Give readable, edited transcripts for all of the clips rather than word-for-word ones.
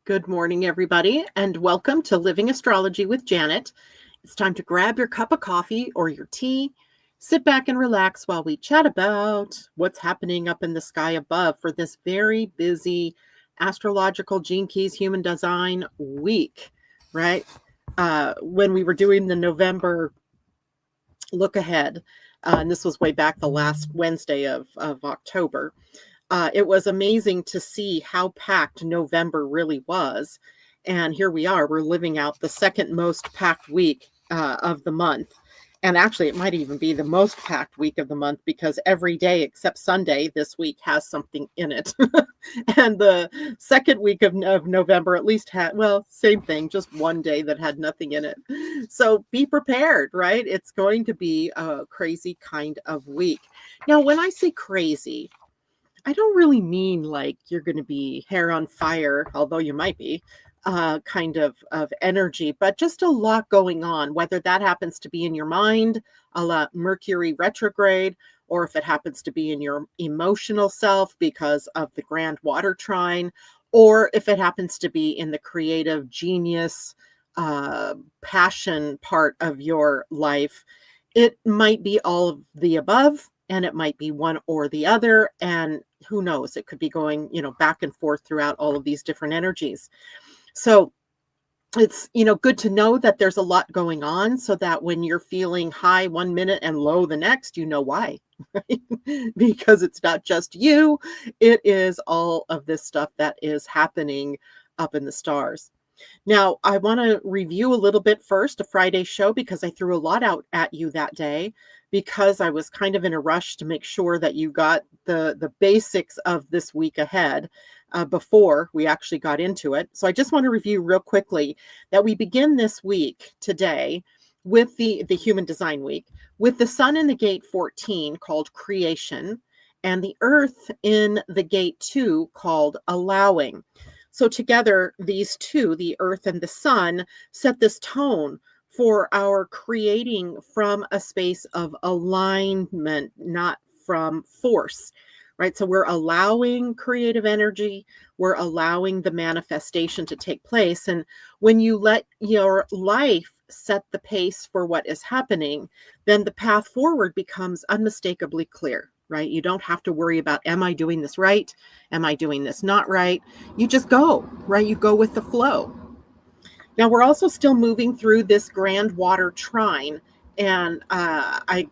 Good morning, everybody, and welcome to Living Astrology with Janet. It's time to grab your cup of coffee or your tea, sit back and relax while we chat about what's happening up in the sky above for this very busy astrological junkies human design week, right? When we were doing the November look ahead, and this was way back the last Wednesday of October. It was amazing to see how packed November really was. And here we are, we're living out the second most packed week of the month. And actually, it might even be the most packed week of the month because every day except Sunday this week has something in it. And the second week of November at least had, well, same thing, just one day that had nothing in it. So be prepared, right? It's going to be a crazy kind of week. Now, when I say crazy, I don't really mean like you're going to be hair on fire, although you might be, kind of energy, but just a lot going on, whether that happens to be in your mind, a la Mercury retrograde, or if it happens to be in your emotional self because of the Grand Water Trine, or if it happens to be in the creative genius, passion part of your life. It might be all of the above, and it might be one or the other. And who knows, it could be going, back and forth throughout all of these different energies. So it's, good to know that there's a lot going on so that when you're feeling high one minute and low the next, you know why, right? Because it's not just you, it is all of this stuff that is happening up in the stars. Now, I want to review a little bit first, a Friday show, because I threw a lot out at you that day because I was kind of in a rush to make sure that you got the basics of this week ahead before we actually got into it. So I just want to review real quickly that we begin this week today with the Human Design Week, with the Sun in the gate 14 called Creation and the Earth in the gate 2 called Allowing. So together, these two, the Earth and the Sun, set this tone for our creating from a space of alignment, not from force, right? So we're allowing creative energy, we're allowing the manifestation to take place. And when you let your life set the pace for what is happening, then the path forward becomes unmistakably clear. Right? You don't have to worry about, am I doing this right? Am I doing this not right? You just go, right? You go with the flow. Now, we're also still moving through this Grand Water Trine. And I'm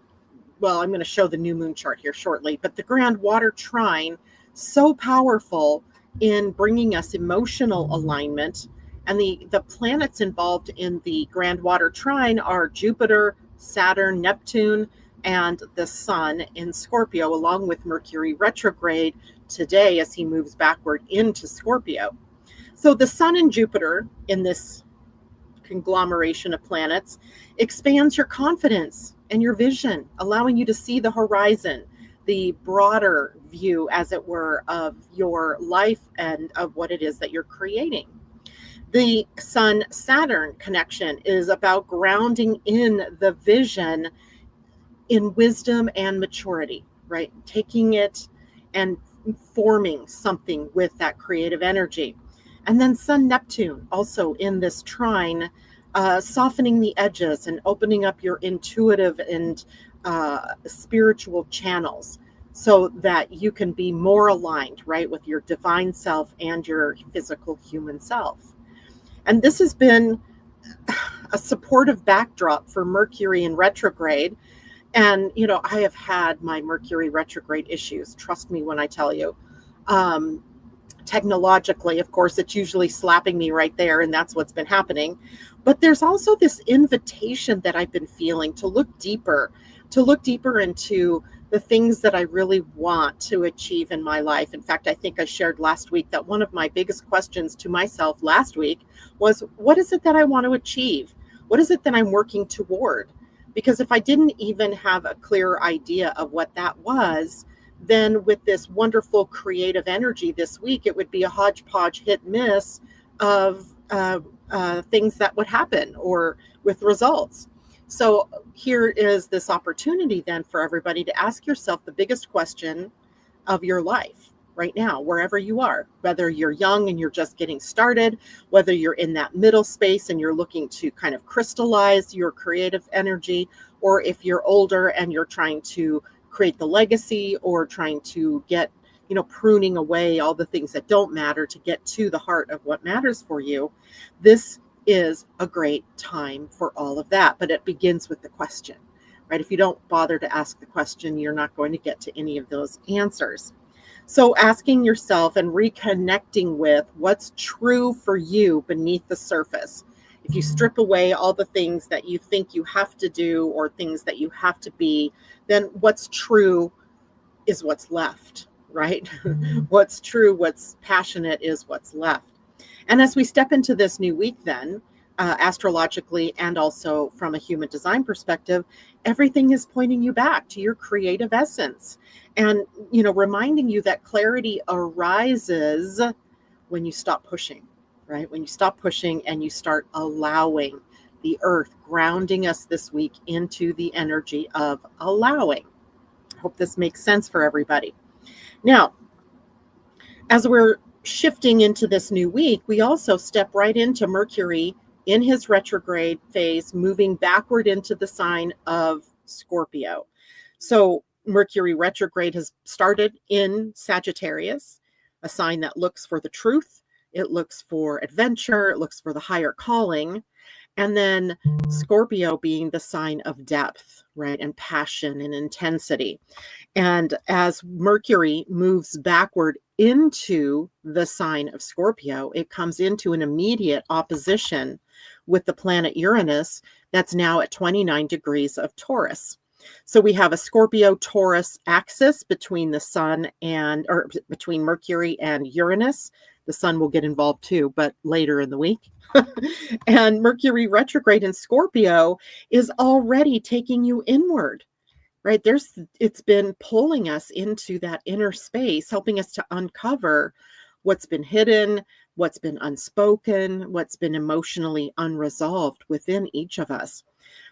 going to show the new moon chart here shortly. But the Grand Water Trine, so powerful in bringing us emotional alignment. And the planets involved in the Grand Water Trine are Jupiter, Saturn, Neptune, and the Sun in Scorpio, along with Mercury retrograde today as he moves backward into Scorpio. So the Sun and Jupiter in this conglomeration of planets expands your confidence and your vision, allowing you to see the horizon, the broader view, as it were, of your life and of what it is that you're creating. The Sun-Saturn connection is about grounding in the vision in wisdom and maturity, right? Taking it and forming something with that creative energy. And then Sun Neptune also in this trine, softening the edges and opening up your intuitive and spiritual channels so that you can be more aligned, right, with your divine self and your physical human self. And this has been a supportive backdrop for Mercury in retrograde. And, I have had my Mercury retrograde issues. Trust me when I tell you. Technologically, of course, it's usually slapping me right there, and that's what's been happening. But there's also this invitation that I've been feeling to look deeper into the things that I really want to achieve in my life. In fact, I think I shared last week that one of my biggest questions to myself last week was, what is it that I want to achieve? What is it that I'm working toward? Because if I didn't even have a clear idea of what that was, then with this wonderful creative energy this week, it would be a hodgepodge hit miss of things that would happen or with results. So here is this opportunity then for everybody to ask yourself the biggest question of your life. right now, wherever you are, whether you're young and you're just getting started, whether you're in that middle space and you're looking to kind of crystallize your creative energy, or if you're older and you're trying to create the legacy or trying to get, pruning away all the things that don't matter to get to the heart of what matters for you. This is a great time for all of that, but it begins with the question, right? If you don't bother to ask the question, you're not going to get to any of those answers. So asking yourself and reconnecting with what's true for you beneath the surface. If you strip away all the things that you think you have to do or things that you have to be, then what's true is what's left, right? What's true, what's passionate is what's left. And as we step into this new week, then, astrologically and also from a human design perspective, everything is pointing you back to your creative essence and, reminding you that clarity arises when you stop pushing, right? When you stop pushing and you start allowing the earth, grounding us this week into the energy of allowing. Hope this makes sense for everybody. Now, as we're shifting into this new week, we also step right into Mercury in his retrograde phase, moving backward into the sign of Scorpio. So Mercury retrograde has started in Sagittarius, a sign that looks for the truth. It looks for adventure. It looks for the higher calling. And then Scorpio being the sign of depth, right? And passion and intensity. And as Mercury moves backward into the sign of Scorpio, it comes into an immediate opposition with the planet Uranus that's now at 29 degrees of Taurus. So we have a Scorpio-Taurus axis between the sun or between Mercury and Uranus. The sun will get involved too, but later in the week. And Mercury retrograde in Scorpio is already taking you inward, right? It's been pulling us into that inner space, helping us to uncover what's been hidden, what's been unspoken, what's been emotionally unresolved within each of us.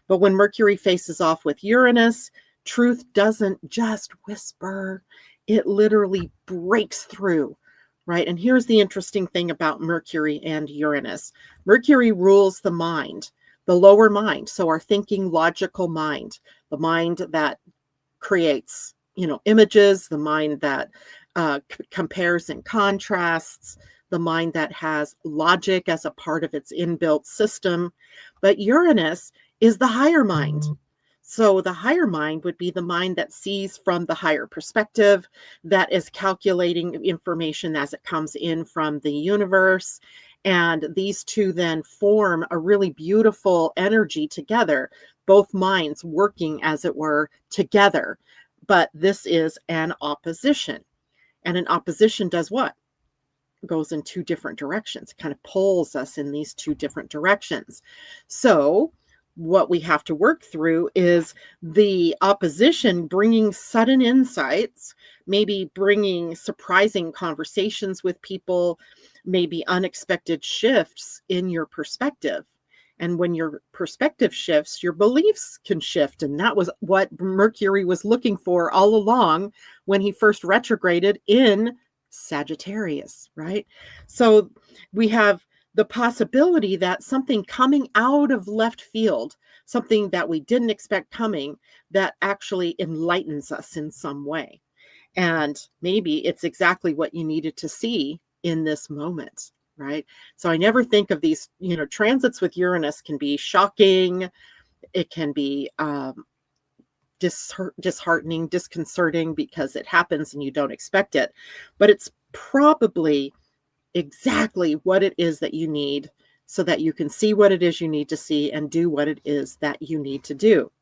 But when Mercury faces off with Uranus, truth doesn't just whisper, it literally breaks through, right? And here's the interesting thing about Mercury and Uranus. Mercury rules the mind, the lower mind. So our thinking, logical mind, the mind that creates, images, the mind that compares and contrasts, the mind that has logic as a part of its inbuilt system. But Uranus is the higher mind. So the higher mind would be the mind that sees from the higher perspective, that is calculating information as it comes in from the universe. And these two then form a really beautiful energy together, both minds working, as it were, together. But this is an opposition. And an opposition does what? Goes in two different directions. It kind of pulls us in these two different directions. So what we have to work through is the opposition bringing sudden insights, maybe bringing surprising conversations with people, maybe unexpected shifts in your perspective. And when your perspective shifts, your beliefs can shift. And that was what Mercury was looking for all along when he first retrograded in Sagittarius, right? So we have the possibility that something coming out of left field, something that we didn't expect coming, that actually enlightens us in some way. And maybe it's exactly what you needed to see in this moment, right? So I never think of these, transits with Uranus can be shocking. It can be disheartening, disconcerting because it happens and you don't expect it. But it's probably exactly what it is that you need so that you can see what it is you need to see and do what it is that you need to do.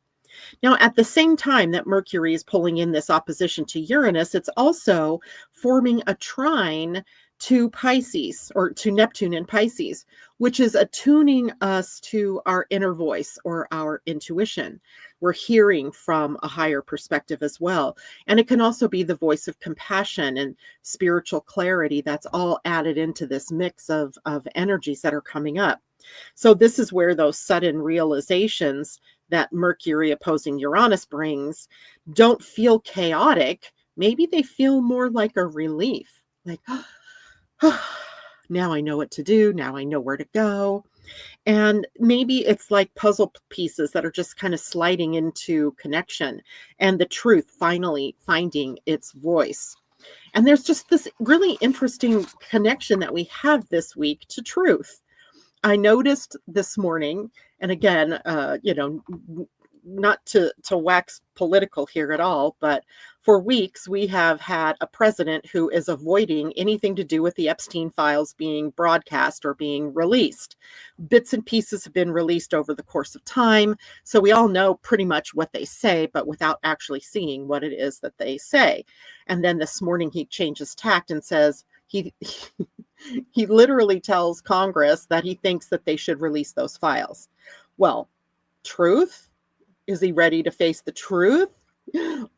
Now, at the same time that Mercury is pulling in this opposition to Uranus, it's also forming a trine to Pisces, or to Neptune in Pisces, which is attuning us to our inner voice or our intuition. We're hearing from a higher perspective as well. And it can also be the voice of compassion and spiritual clarity that's all added into this mix of energies that are coming up. So this is where those sudden realizations that Mercury opposing Uranus brings don't feel chaotic, maybe they feel more like a relief. Like, now I know what to do. Now I know where to go. And maybe it's like puzzle pieces that are just kind of sliding into connection and the truth finally finding its voice. And there's just this really interesting connection that we have this week to truth. I noticed this morning, and again, not to wax political here at all, but for weeks we have had a president who is avoiding anything to do with the Epstein files being broadcast or being released. Bits and pieces have been released over the course of time, so we all know pretty much what they say, but without actually seeing what it is that they say. And then this morning he changes tact and says he literally tells Congress that he thinks that they should release those files. Well, truth? Is he ready to face the truth?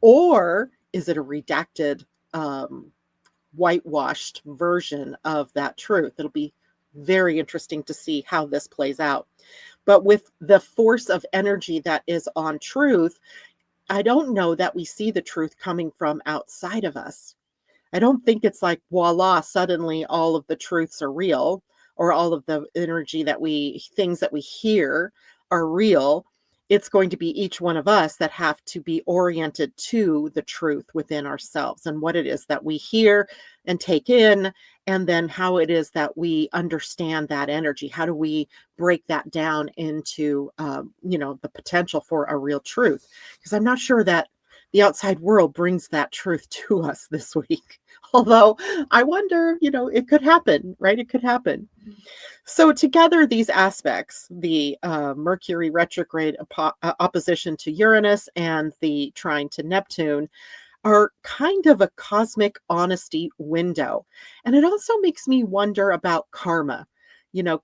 Or is it a redacted, whitewashed version of that truth? It'll be very interesting to see how this plays out. But with the force of energy that is on truth, I don't know that we see the truth coming from outside of us. I don't think it's like, voila, suddenly all of the truths are real, or all of the energy things that we hear are real. It's going to be each one of us that have to be oriented to the truth within ourselves and what it is that we hear and take in, and then how it is that we understand that energy. How do we break that down into, the potential for a real truth? Because I'm not sure that the outside world brings that truth to us this week. Although I wonder, it could happen, right? It could happen. So together, these aspects, the Mercury retrograde opposition to Uranus and the trine to Neptune, are kind of a cosmic honesty window. And it also makes me wonder about karma,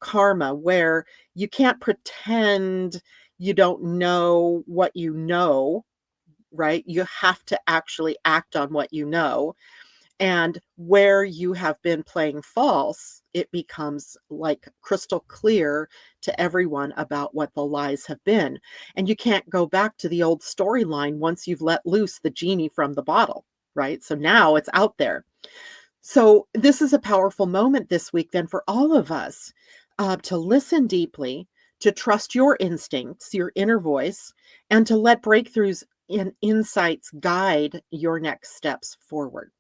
karma, where you can't pretend you don't know what you know, right? You have to actually act on what you know. And where you have been playing false, it becomes like crystal clear to everyone about what the lies have been. And you can't go back to the old storyline once you've let loose the genie from the bottle, right? So now it's out there. So this is a powerful moment this week then for all of us to listen deeply, to trust your instincts, your inner voice, and to let breakthroughs and insights guide your next steps forward.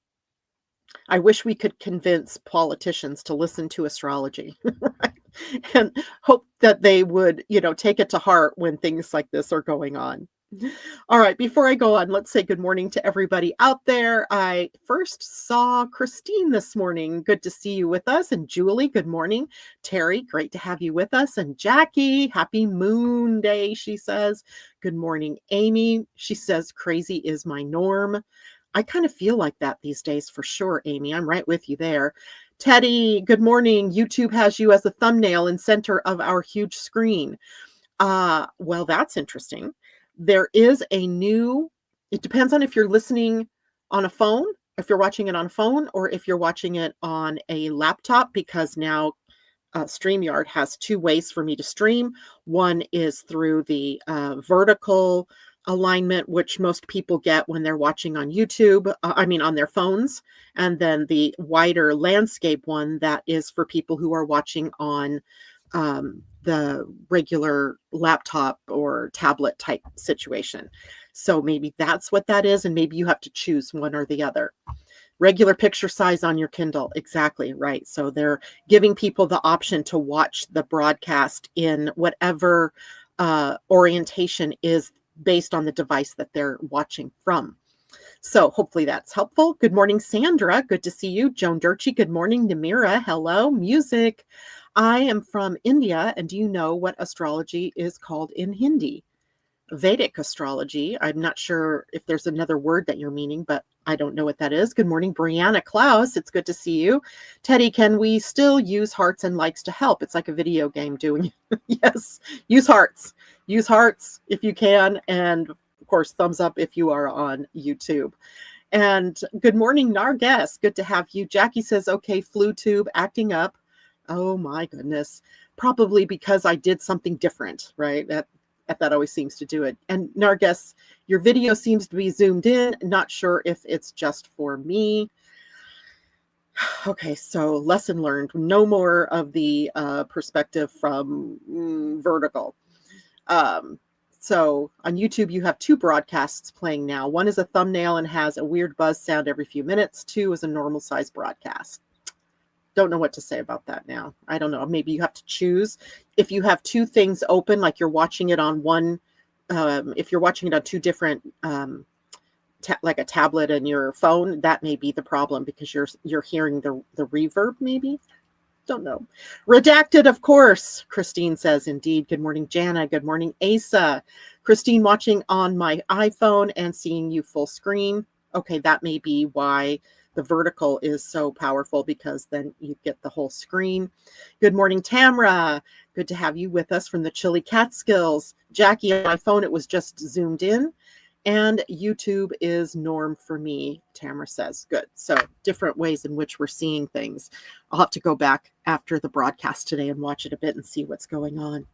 I wish we could convince politicians to listen to astrology, right? And hope that they would, take it to heart when things like this are going on. All right, before I go on, let's say good morning to everybody out there. I first saw Christine this morning. Good to see you with us. And Julie, good morning. Terry, great to have you with us. And Jackie, happy moon day, she says. Good morning, Amy. She says, crazy is my norm. I kind of feel like that these days for sure, Amy. I'm right with you there. Teddy, good morning. YouTube has you as the thumbnail and center of our huge screen. Well, that's interesting. There is it depends on if you're listening on a phone, if you're watching it on a phone, or if you're watching it on a laptop, because now StreamYard has two ways for me to stream. One is through the vertical alignment, which most people get when they're watching on YouTube, on their phones, and then the wider landscape one that is for people who are watching on the regular laptop or tablet type situation. So maybe that's what that is, and maybe you have to choose one or the other. Regular picture size on your Kindle, exactly right. So they're giving people the option to watch the broadcast in whatever orientation is based on the device that they're watching from. So hopefully that's helpful. Good morning, Sandra. Good to see you. Joan Durchie. Good morning, Namira. Hello. Music. I am from India. And do you know what astrology is called in Hindi? Vedic astrology. I'm not sure if there's another word that you're meaning, but I don't know what that is. Good morning, Brianna Klaus. It's good to see you. Teddy, can we still use hearts and likes to help? It's like a video game doing. Yes, use hearts. Use hearts if you can. And of course, thumbs up if you are on YouTube. And good morning, Narges. Good to have you. Jackie says, okay, flu tube acting up. Oh my goodness. Probably because I did something different, right? That always seems to do it. And Nargis, your video seems to be zoomed in. Not sure if it's just for me. Okay, so lesson learned. No more of the perspective from vertical. So on YouTube, you have 2 broadcasts playing now. One is a thumbnail and has a weird buzz sound every few minutes. 2 is a normal size broadcast. Don't know what to say about that now. I don't know. Maybe you have to choose. If you have 2 things open, like you're watching it on one, if you're watching it on 2 different, like a tablet and your phone, that may be the problem because you're hearing the reverb maybe. Don't know. Redacted, of course, Christine says. Indeed. Good morning, Jana. Good morning, Asa. Christine, watching on my iPhone and seeing you full screen. Okay, that may be why the vertical is so powerful, because then you get the whole screen. Good morning, Tamra. Good to have you with us from the chilly Catskills. Jackie, on my phone, it was just zoomed in. And YouTube is norm for me, Tamara says. Good. So different ways in which we're seeing things. I'll have to go back after the broadcast today and watch it a bit and see what's going on.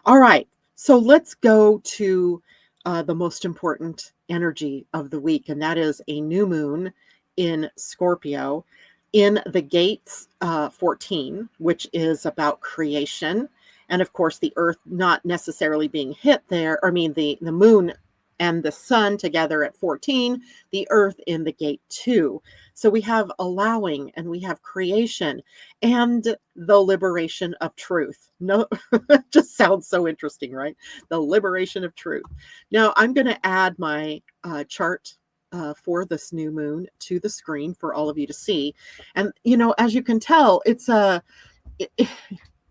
All right. So let's go to the most important energy of the week, and that is a new moon in Scorpio in the gates 14, which is about creation. And of course, the earth not necessarily being hit there. The moon and the sun together at 14, the earth in the gate 2. So we have allowing and we have creation and the liberation of truth. No, it just sounds so interesting, right? The liberation of truth. Now I'm going to add my chart for this new moon to the screen for all of you to see. And, as you can tell, it's a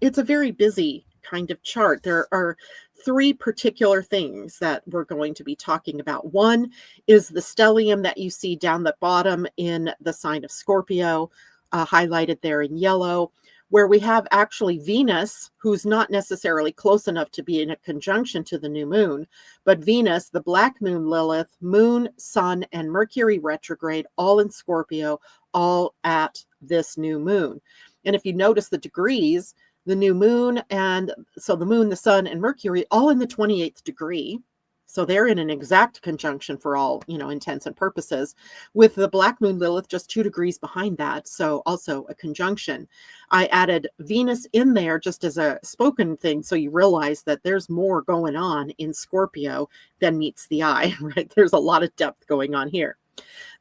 very busy kind of chart. There are 3 particular things that we're going to be talking about. One is the stellium that you see down the bottom in the sign of Scorpio, highlighted there in yellow, where we have actually Venus, who's not necessarily close enough to be in a conjunction to the new moon, but Venus, the black moon Lilith, moon, sun, and Mercury retrograde, all in Scorpio, all at this new moon. And if you notice the degrees, the new moon, and so the moon, the sun, and Mercury, all in the 28th degree. So they're in an exact conjunction for all, intents and purposes, with the black moon Lilith just 2 degrees behind that. So also a conjunction. I added Venus in there just as a spoken thing, so you realize that there's more going on in Scorpio than meets the eye, right? There's a lot of depth going on here.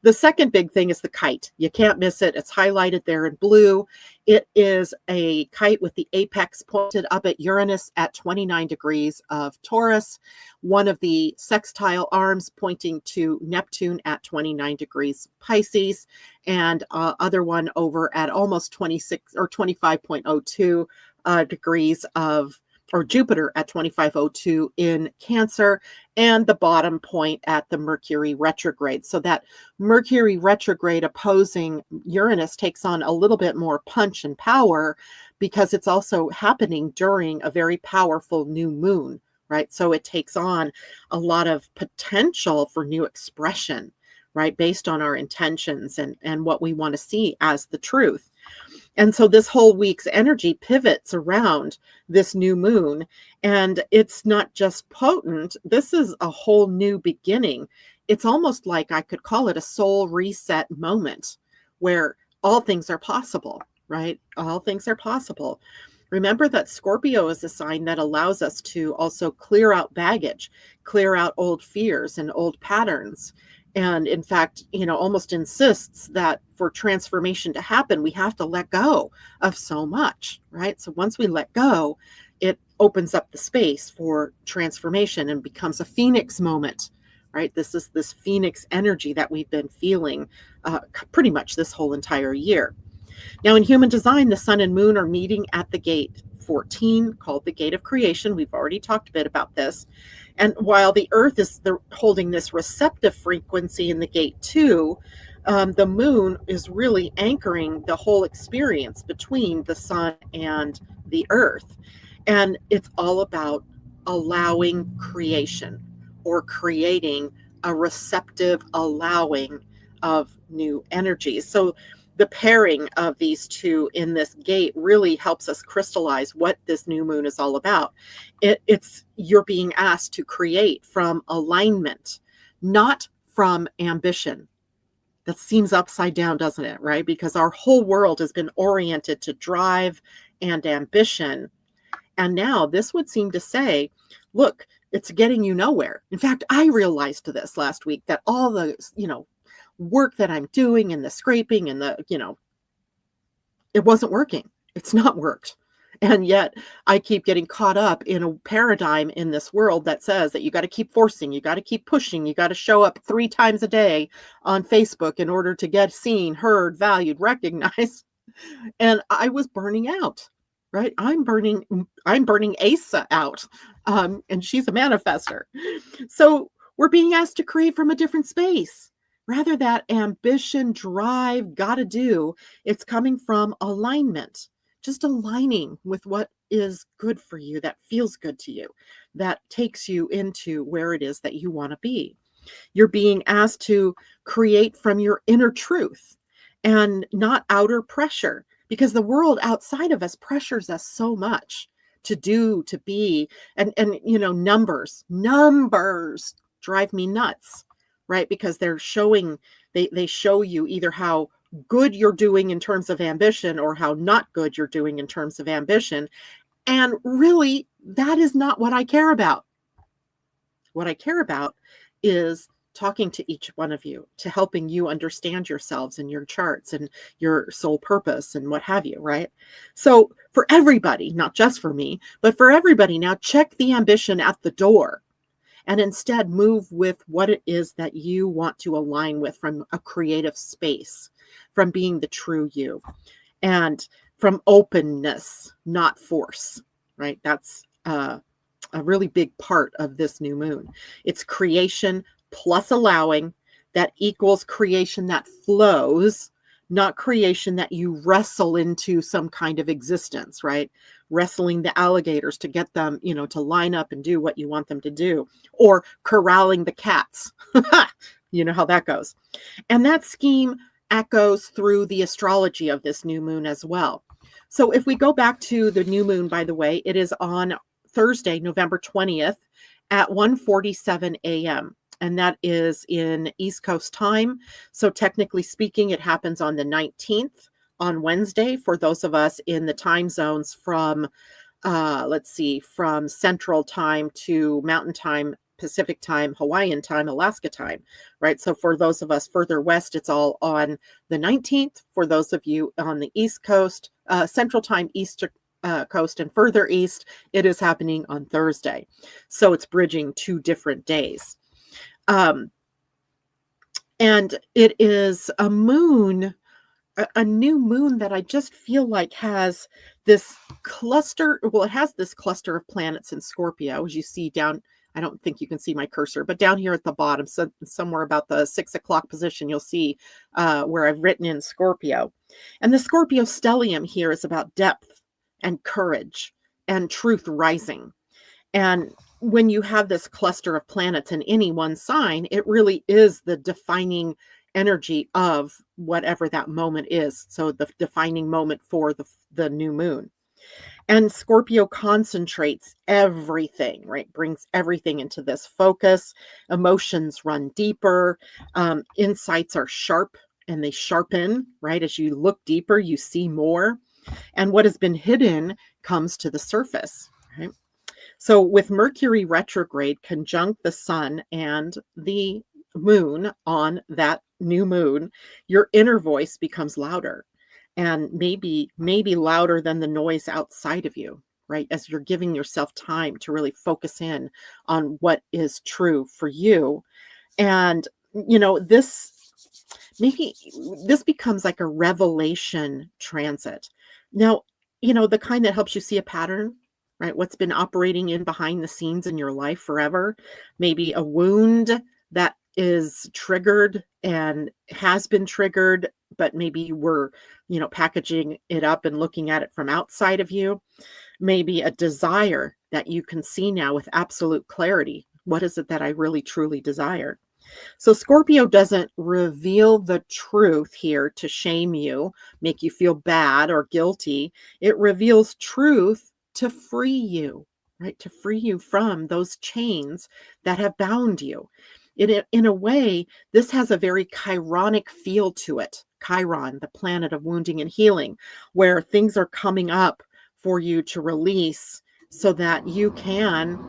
The second big thing is the kite. You can't miss it. It's highlighted there in blue. It is a kite with the apex pointed up at Uranus at 29 degrees of Taurus, one of the sextile arms pointing to Neptune at 29 degrees Pisces, and other one over at almost 26 or 25.02 degrees of Jupiter at 2502 in Cancer, and the bottom point at the Mercury retrograde. So that Mercury retrograde opposing Uranus takes on a little bit more punch and power because it's also happening during a very powerful new moon, right? So it takes on a lot of potential for new expression, right? Based on our intentions and what we want to see as the truth. And so this whole week's energy pivots around this new moon, and it's not just potent. This is a whole new beginning. It's almost like I could call it a soul reset moment where all things are possible, right? All things are possible. Remember that Scorpio is a sign that allows us to also clear out baggage, clear out old fears and old patterns. And in fact, almost insists that for transformation to happen, we have to let go of so much, right? So once we let go, it opens up the space for transformation and becomes a phoenix moment, right? This is this phoenix energy that we've been feeling pretty much this whole entire year. Now, in human design, the sun and moon are meeting at the gate 14, called the gate of creation. We've already talked a bit about this. And while the earth is holding this receptive frequency in the gate 2, the moon is really anchoring the whole experience between the sun and the earth. And it's all about allowing creation or creating a receptive allowing of new energies. So the pairing of these two in this gate really helps us crystallize what this new moon is all about. It's you're being asked to create from alignment, not from ambition. That seems upside down, doesn't it? Right? Because our whole world has been oriented to drive and ambition. And now this would seem to say, look, it's getting you nowhere. In fact, I realized this last week that all the, work that I'm doing and the scraping and it wasn't working. It's not worked. And yet I keep getting caught up in a paradigm in this world that says that you got to keep forcing, you got to keep pushing, you got to show up 3 times a day on Facebook in order to get seen, heard, valued, recognized. And I was burning out, right? I'm burning Asa out. And she's a manifester. So we're being asked to create from a different space. Rather that ambition, drive, gotta do, it's coming from alignment. Just aligning with what is good for you, that feels good to you, that takes you into where it is that you want to be. You're being asked to create from your inner truth and not outer pressure, because the world outside of us pressures us so much to do, to be, and numbers drive me nuts, right? Because they're showing, they show you either how good you're doing in terms of ambition or how not good you're doing in terms of ambition. And really, that is not what I care about. What I care about is talking to each one of you, to helping you understand yourselves and your charts and your soul purpose and what have you, right? So for everybody, not just for me, but for everybody now, check the ambition at the door. And instead move with what it is that you want to align with from a creative space, from being the true you, and from openness, not force, right? That's a really big part of this new moon. It's creation plus allowing that equals creation that flows, not creation that you wrestle into some kind of existence, right? Wrestling the alligators to get them, to line up and do what you want them to do, or corralling the cats. You know how that goes. And that scheme echoes through the astrology of this new moon as well. So if we go back to the new moon, by the way, it is on Thursday, November 20th at 1:47 a.m. And that is in East Coast time. So technically speaking, it happens on the 19th on Wednesday for those of us in the time zones from, from Central Time to Mountain Time, Pacific Time, Hawaiian Time, Alaska Time, right? So for those of us further west, it's all on the 19th. For those of you on the East Coast, Central Time, East Coast, and further east, it is happening on Thursday. So it's bridging 2 different days. And it is a moon, a new moon that I just feel like has this cluster. Well, it has this cluster of planets in Scorpio, as you see down. I don't think you can see my cursor, but down here at the bottom, so somewhere about the 6 o'clock position, you'll see where I've written in Scorpio. And the Scorpio stellium here is about depth and courage and truth rising. And when you have this cluster of planets in any one sign, it really is the defining energy of whatever that moment is. So the defining moment for the new moon. And Scorpio concentrates everything, right? Brings everything into this focus. Emotions run deeper. Insights are sharp and they sharpen, right? As you look deeper, you see more. And what has been hidden comes to the surface, right? So with Mercury retrograde conjunct the sun and the moon on that new moon, your inner voice becomes louder, and maybe louder than the noise outside of you, right? As you're giving yourself time to really focus in on what is true for you. And, this becomes like a revelation transit. Now, the kind that helps you see a pattern, right? What's been operating in behind the scenes in your life forever. Maybe a wound that is triggered and has been triggered, but maybe you were, packaging it up and looking at it from outside of you. Maybe a desire that you can see now with absolute clarity. What is it that I really truly desire? So Scorpio doesn't reveal the truth here to shame you, make you feel bad or guilty. It reveals truth to free you, right? To free you from those chains that have bound you. In a way, this has a very chironic feel to it. Chiron, the planet of wounding and healing, where things are coming up for you to release so that you can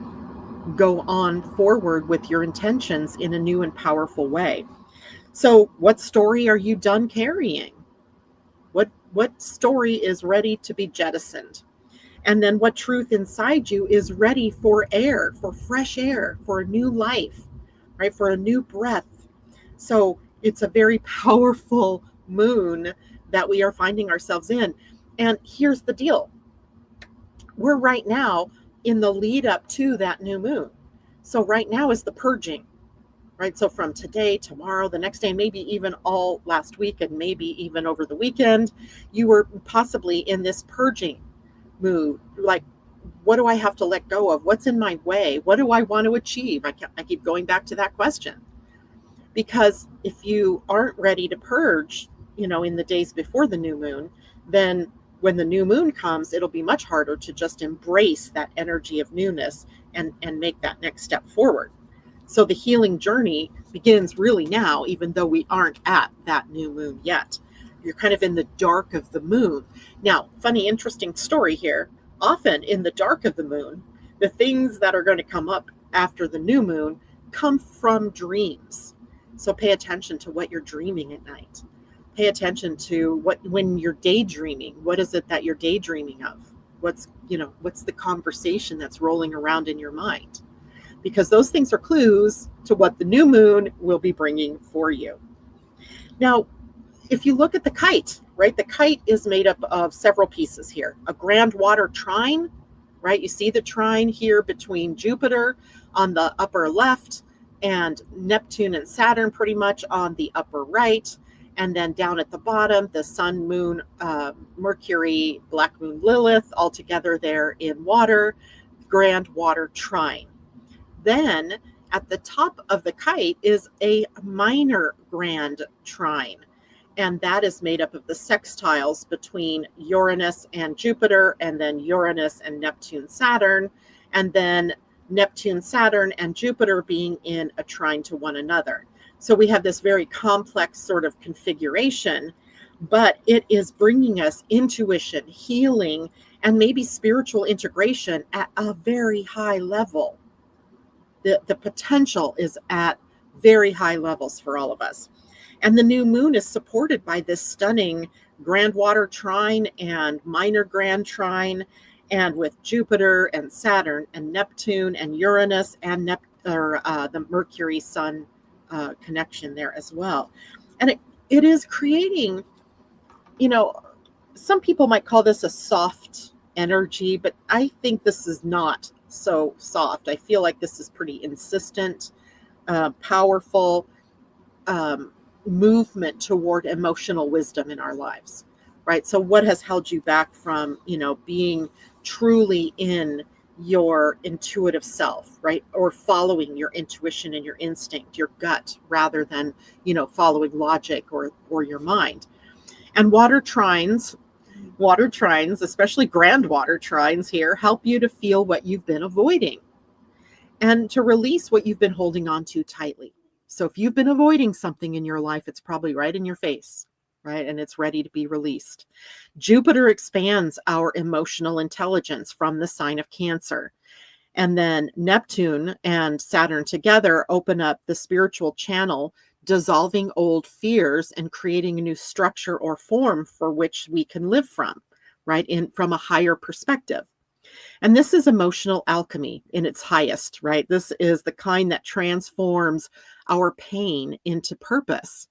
go on forward with your intentions in a new and powerful way. So, what story are you done carrying? What story is ready to be jettisoned? And then what truth inside you is ready for air, for fresh air, for a new life, right? For a new breath. So, it's a very powerful moon that we are finding ourselves in. And here's the deal. We're right now in the lead up to that new moon. So right now is the purging, right? So from today, tomorrow, the next day, maybe even all last week, and maybe even over the weekend, you were possibly in this purging mood. Like, what do I have to let go of? What's in my way? What do I want to achieve? I keep going back to that question. Because if you aren't ready to purge, in the days before the new moon, then when the new moon comes, it'll be much harder to just embrace that energy of newness and make that next step forward. So the healing journey begins really now, even though we aren't at that new moon yet. You're kind of in the dark of the moon. Now, funny, interesting story here. Often in the dark of the moon, the things that are going to come up after the new moon come from dreams. So pay attention to what you're dreaming at night. Pay attention to when you're daydreaming, what is it that you're daydreaming of? What's the conversation that's rolling around in your mind? Because those things are clues to what the new moon will be bringing for you. Now, if you look at the kite, right, the kite is made up of several pieces here. A Grand Water Trine, right? You see the trine here between Jupiter on the upper left and Neptune and Saturn pretty much on the upper right. And then down at the bottom, the Sun, Moon, Mercury, Black Moon, Lilith, all together there in water, Grand Water Trine. Then at the top of the kite is a minor Grand Trine. And that is made up of the sextiles between Uranus and Jupiter, and then Uranus and Neptune, Saturn, and then Neptune, Saturn, and Jupiter being in a trine to one another. So we have this very complex sort of configuration, but it is bringing us intuition, healing, and maybe spiritual integration at a very high level. The potential is at very high levels for all of us. And the new moon is supported by this stunning Grand Water Trine and minor Grand Trine, and with Jupiter and Saturn and Neptune and Uranus and the Mercury-Sun connection there as well. And it is creating, some people might call this a soft energy, but I think this is not so soft. I feel like this is pretty insistent, powerful movement toward emotional wisdom in our lives, right? So what has held you back from, being truly in your intuitive self, right? Or following your intuition and your instinct, your gut, rather than, following logic or your mind. And water trines, especially grand water trines here, help you to feel what you've been avoiding and to release what you've been holding on to tightly. So if you've been avoiding something in your life, it's probably right in your face, right? And it's ready to be released. Jupiter expands our emotional intelligence from the sign of Cancer. And then Neptune and Saturn together open up the spiritual channel, dissolving old fears and creating a new structure or form for which we can live from, right? From a higher perspective. And this is emotional alchemy in its highest, right? This is the kind that transforms our pain into purpose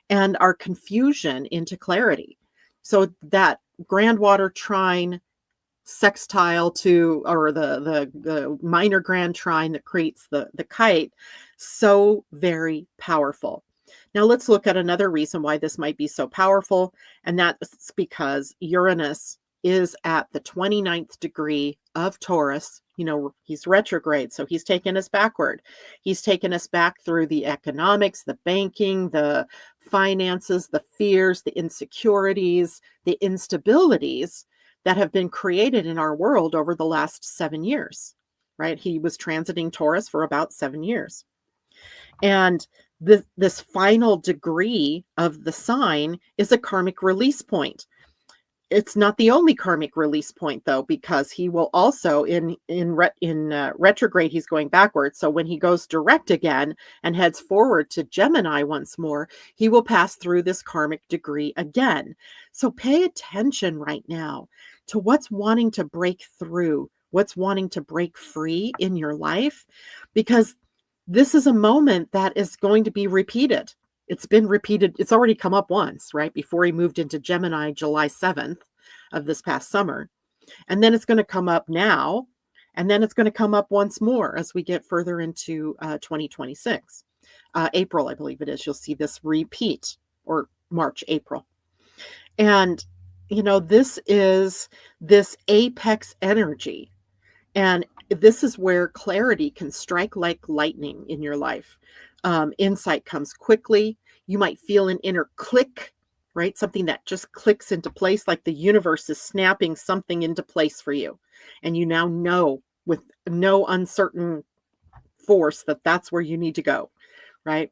and our confusion into clarity. So that Grand Water Trine sextile to, or the minor Grand Trine that creates the kite, so very powerful. Now let's look at another reason why this might be so powerful, and that's because Uranus is at the 29th degree of Taurus. He's retrograde, so he's taken us backward. He's taken us back through the economics, the banking, the finances, the fears, the insecurities, the instabilities that have been created in our world over the last 7 years, right? He was transiting Taurus for about 7 years. And this final degree of the sign is a karmic release point. It's not the only karmic release point, though, because he will also in retrograde, he's going backwards. So when he goes direct again and heads forward to Gemini once more, he will pass through this karmic degree again. So pay attention right now to what's wanting to break through, what's wanting to break free in your life, because this is a moment that is going to be repeated. It's been repeated. It's already come up once, right? Before he moved into Gemini, July 7th of this past summer. And then it's going to come up now. And then it's going to come up once more as we get further into 2026. April, I believe it is. You'll see this repeat, or March, April. And, this is this apex energy. And this is where clarity can strike like lightning in your life. Insight comes quickly. You might feel an inner click, right? Something that just clicks into place, like the universe is snapping something into place for you. And you now know with no uncertain force that that's where you need to go, right?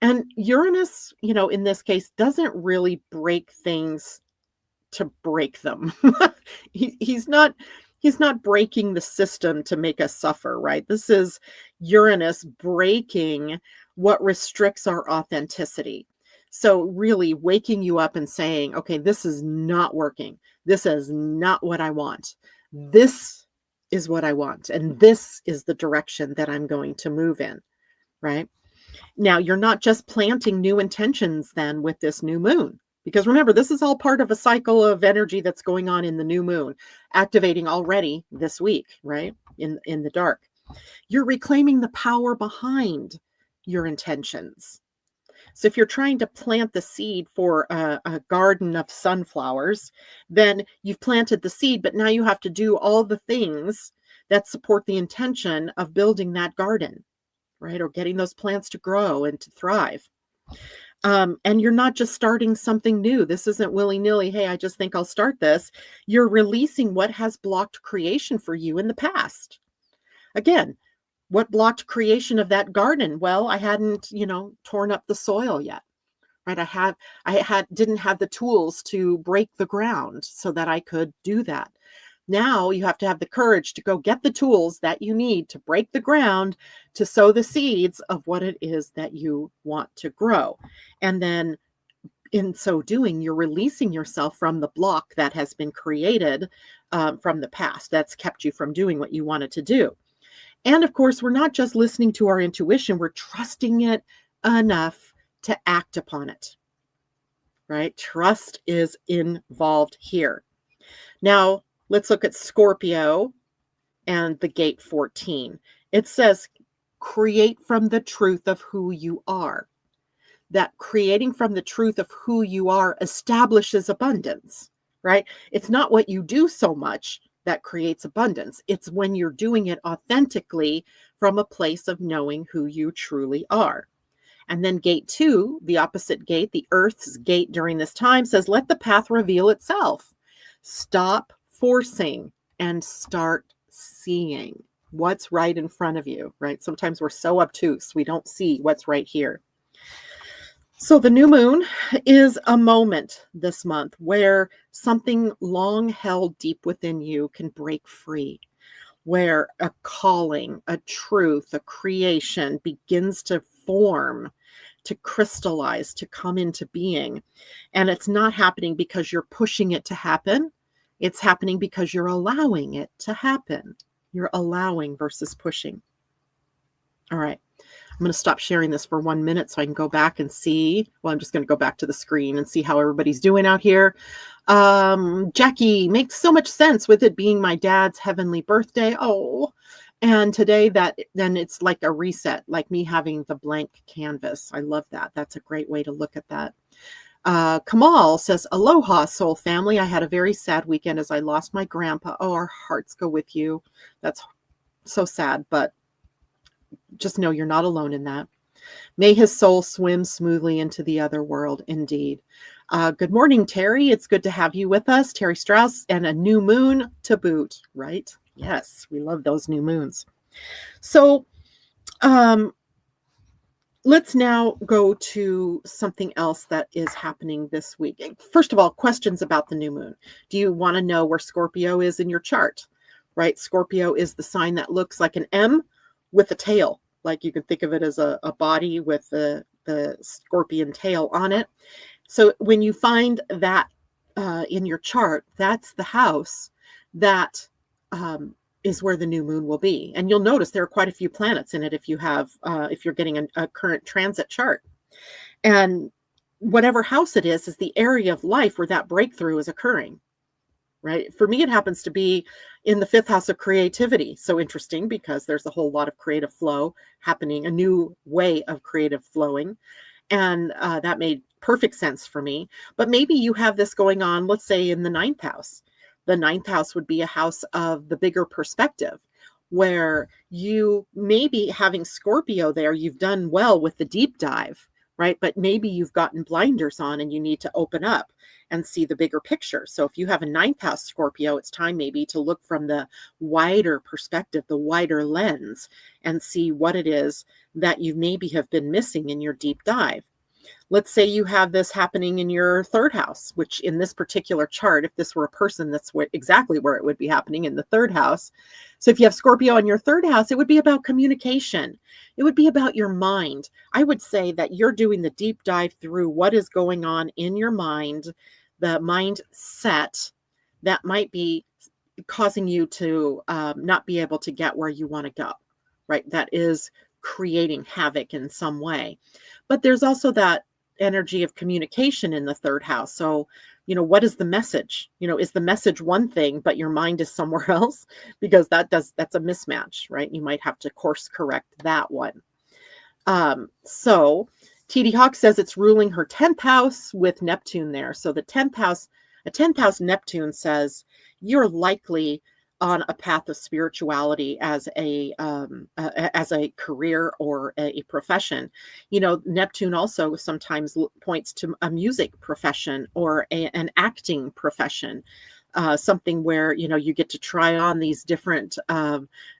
And Uranus, in this case, doesn't really break things to break them. He's not breaking the system to make us suffer, right? This is Uranus breaking what restricts our authenticity. So really waking you up and saying, okay, this is not working. This is not what I want. This is what I want. And this is the direction that I'm going to move in, right? Now, you're not just planting new intentions then with this new moon. Because remember, this is all part of a cycle of energy that's going on in the new moon, activating already this week, right? In the dark. You're reclaiming the power behind your intentions. So if you're trying to plant the seed for a garden of sunflowers, then you've planted the seed, but now you have to do all the things that support the intention of building that garden, right? Or getting those plants to grow and to thrive. And you're not just starting something new. This isn't willy-nilly, hey, I just think I'll start this. You're releasing what has blocked creation for you in the past. Again, what blocked creation of that garden? Well, I hadn't, torn up the soil yet, right? I didn't have the tools to break the ground so that I could do that. Now you have to have the courage to go get the tools that you need to break the ground, to sow the seeds of what it is that you want to grow. And then in so doing, you're releasing yourself from the block that has been created from the past that's kept you from doing what you wanted to do. And of course, we're not just listening to our intuition, we're trusting it enough to act upon it, right? Trust is involved here. Now, let's look at Scorpio and the gate 14. It says, create from the truth of who you are. That creating from the truth of who you are establishes abundance, right? It's not what you do so much that creates abundance. It's when you're doing it authentically from a place of knowing who you truly are. And then gate 2, the opposite gate, the Earth's gate during this time, says, let the path reveal itself. Stop forcing and start seeing what's right in front of you, right? Sometimes we're so obtuse, we don't see what's right here. So the new moon is a moment this month where something long held deep within you can break free, where a calling, a truth, a creation begins to form, to crystallize, to come into being. And it's not happening because you're pushing it to happen. It's happening because you're allowing it to happen. You're allowing versus pushing. All right. I'm going to stop sharing this for 1 minute so I can go back and see. Well, I'm just going to go back to the screen and see how everybody's doing out here. Jackie, makes so much sense with it being my dad's heavenly birthday. Oh, and today then it's like a reset, like me having the blank canvas. I love that. That's a great way to look at that. Kamal says, aloha, soul family. I had a very sad weekend as I lost my grandpa. Oh, our hearts go with you. That's so sad, but just know you're not alone in that. May his soul swim smoothly into the other world, indeed. Good morning, Terry. It's good to have you with us. Terry Strauss, and a new moon to boot, right? Yes, we love those new moons. So let's now go to something else that is happening this week. First of all, questions about the new moon. Do you want to know where Scorpio is in your chart? Right? Scorpio is the sign that looks like an M with a tail. Like you can think of it as a body with the scorpion tail on it. So when you find that in your chart, that's the house that is where the new moon will be. And you'll notice there are quite a few planets in it if you have, if you're getting a current transit chart. And whatever house it is the area of life where that breakthrough is occurring, right? For me, it happens to be in the 5th house of creativity. So interesting because there's a whole lot of creative flow happening, a new way of creative flowing. And that made perfect sense for me. But maybe you have this going on, let's say in the 9th house. The 9th house would be a house of the bigger perspective, where you maybe having Scorpio there, you've done well with the deep dive, right? But maybe you've gotten blinders on and you need to open up and see the bigger picture. So if you have a 9th house Scorpio, it's time maybe to look from the wider perspective, the wider lens, and see what it is that you maybe have been missing in your deep dive. Let's say you have this happening in your 3rd house, which in this particular chart, if this were a person, that's exactly where it would be happening, in the 3rd house. So if you have Scorpio in your 3rd house, it would be about communication. It would be about your mind. I would say that you're doing the deep dive through what is going on in your mind, the mindset that might be causing you to not be able to get where you want to go, right? That is creating havoc in some way. But there's also that energy of communication in the 3rd house. So, what is the message? Is the message one thing, but your mind is somewhere else? Because that's a mismatch, right? You might have to course correct that one. So TD Hawk says it's ruling her 10th house with Neptune there. So the 10th house, a 10th house Neptune says you're likely on a path of spirituality as a career or a profession. Neptune also sometimes points to a music profession or an acting profession. Something where you get to try on these different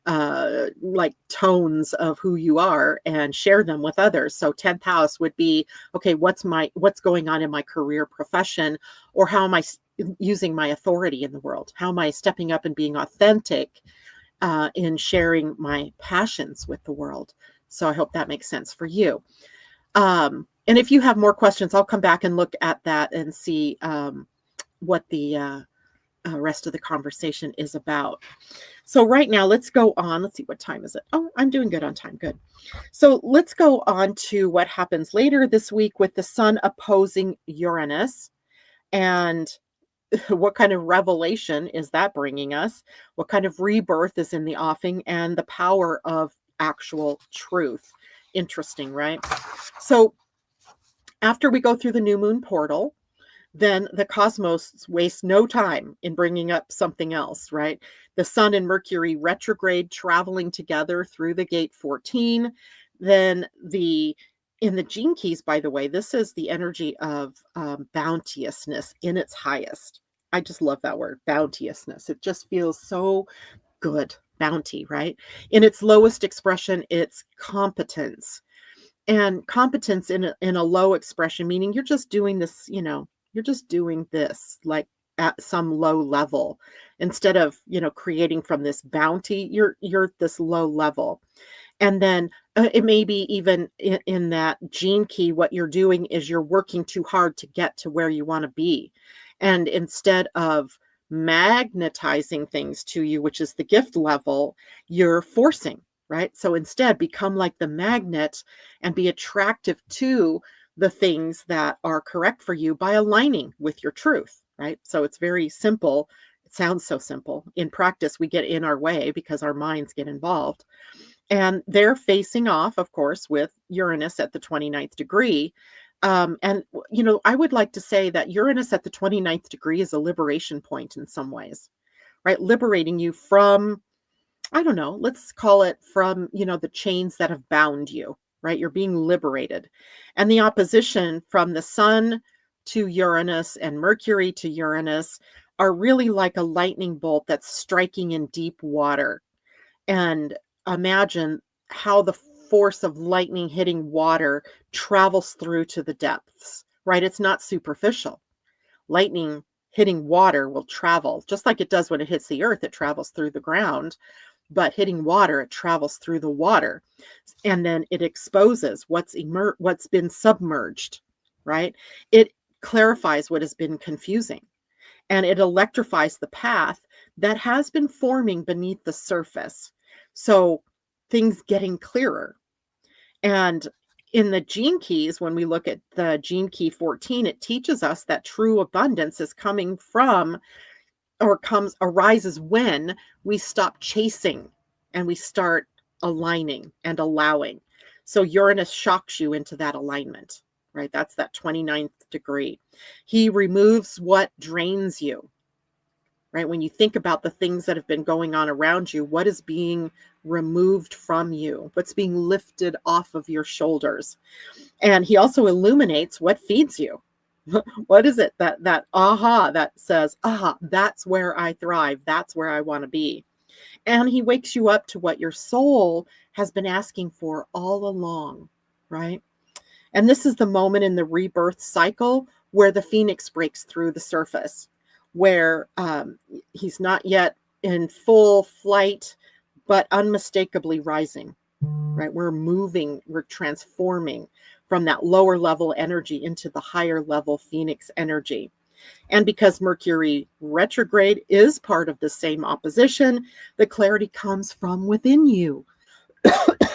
like tones of who you are and share them with others. So 10th house would be, okay, what's going on in my career profession, or how am I using my authority in the world? How am I stepping up and being authentic in sharing my passions with the world? So I hope that makes sense for you. And if you have more questions, I'll come back and look at that and see what the rest of the conversation is about. So right now, let's go on. Let's see, what time is it? Oh, I'm doing good on time. Good. So let's go on to what happens later this week with the Sun opposing Uranus, and what kind of revelation is that bringing us? What kind of rebirth is in the offing, and the power of actual truth? Interesting, right? So after we go through the new moon portal, then the cosmos wastes no time in bringing up something else, right? The Sun and Mercury retrograde traveling together through the gate 14. Then in the gene keys, by the way, this is the energy of bounteousness in its highest. I just love that word, bounteousness. It just feels so good. Bounty, right? In its lowest expression, it's competence. And competence in a low expression, meaning you're just doing this, you're just doing this like at some low level, instead of, creating from this bounty, you're at this low level. And then it may be even in that gene key, what you're doing is you're working too hard to get to where you want to be. And instead of magnetizing things to you, which is the gift level, you're forcing, right? So instead, become like the magnet and be attractive to the things that are correct for you by aligning with your truth, right? So it's very simple. It sounds so simple. In practice, we get in our way because our minds get involved. And they're facing off, of course, with Uranus at the 29th degree. And, I would like to say that Uranus at the 29th degree is a liberation point in some ways, right? Liberating you from, I don't know, let's call it from, the chains that have bound you, right? You're being liberated. And the opposition from the sun to Uranus and Mercury to Uranus are really like a lightning bolt that's striking in deep water. And imagine how the force of lightning hitting water travels through to the depths, right? It's not superficial. Lightning hitting water will travel just like it does when it hits the earth, it travels through the ground. But hitting water, it travels through the water, and then it exposes what's been submerged, right? It clarifies what has been confusing, and it electrifies the path that has been forming beneath the surface. So things getting clearer. And in the gene keys, when we look at the gene key 14, it teaches us that true abundance is coming from, or arises when we stop chasing and we start aligning and allowing. So Uranus shocks you into that alignment, right? That's that 29th degree. He removes what drains you, right? When you think about the things that have been going on around you, what is being removed from you? What's being lifted off of your shoulders? And he also illuminates what feeds you. What is it that aha that says, that's where I thrive, that's where I want to be. And he wakes you up to what your soul has been asking for all along, right? And this is the moment in the rebirth cycle where the phoenix breaks through the surface, where he's not yet in full flight, but unmistakably rising, right? We're moving, we're transforming from that lower level energy into the higher level phoenix energy. And because Mercury retrograde is part of the same opposition, the clarity comes from within you.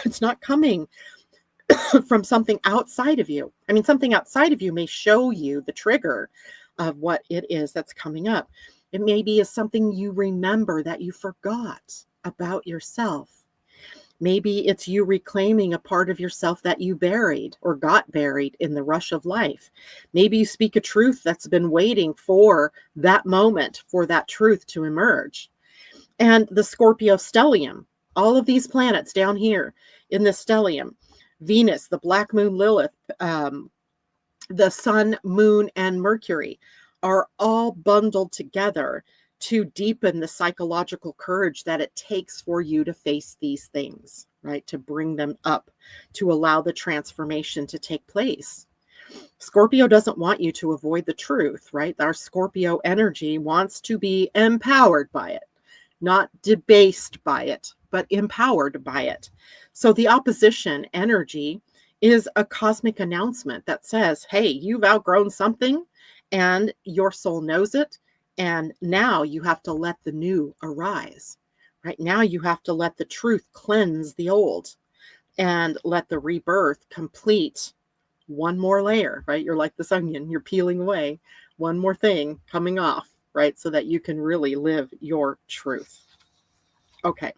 It's not coming from something outside of you. I mean, something outside of you may show you the trigger of what it is that's coming up. It maybe is something you remember that you forgot about yourself. Maybe it's you reclaiming a part of yourself that you buried or got buried in the rush of life. Maybe you speak a truth that's been waiting for that moment, for that truth to emerge. And the Scorpio stellium, all of these planets down here in the stellium, Venus, the black moon Lilith, the sun, moon, and Mercury are all bundled together to deepen the psychological courage that it takes for you to face these things, right? To bring them up, to allow the transformation to take place. Scorpio doesn't want you to avoid the truth, right? Our Scorpio energy wants to be empowered by it, not debased by it, but empowered by it. So the opposition energy is a cosmic announcement that says, hey, you've outgrown something and your soul knows it. And now you have to let the new arise, right? Now you have to let the truth cleanse the old and let the rebirth complete one more layer, right? You're like this onion, you're peeling away one more thing coming off, right? So that you can really live your truth. Okay.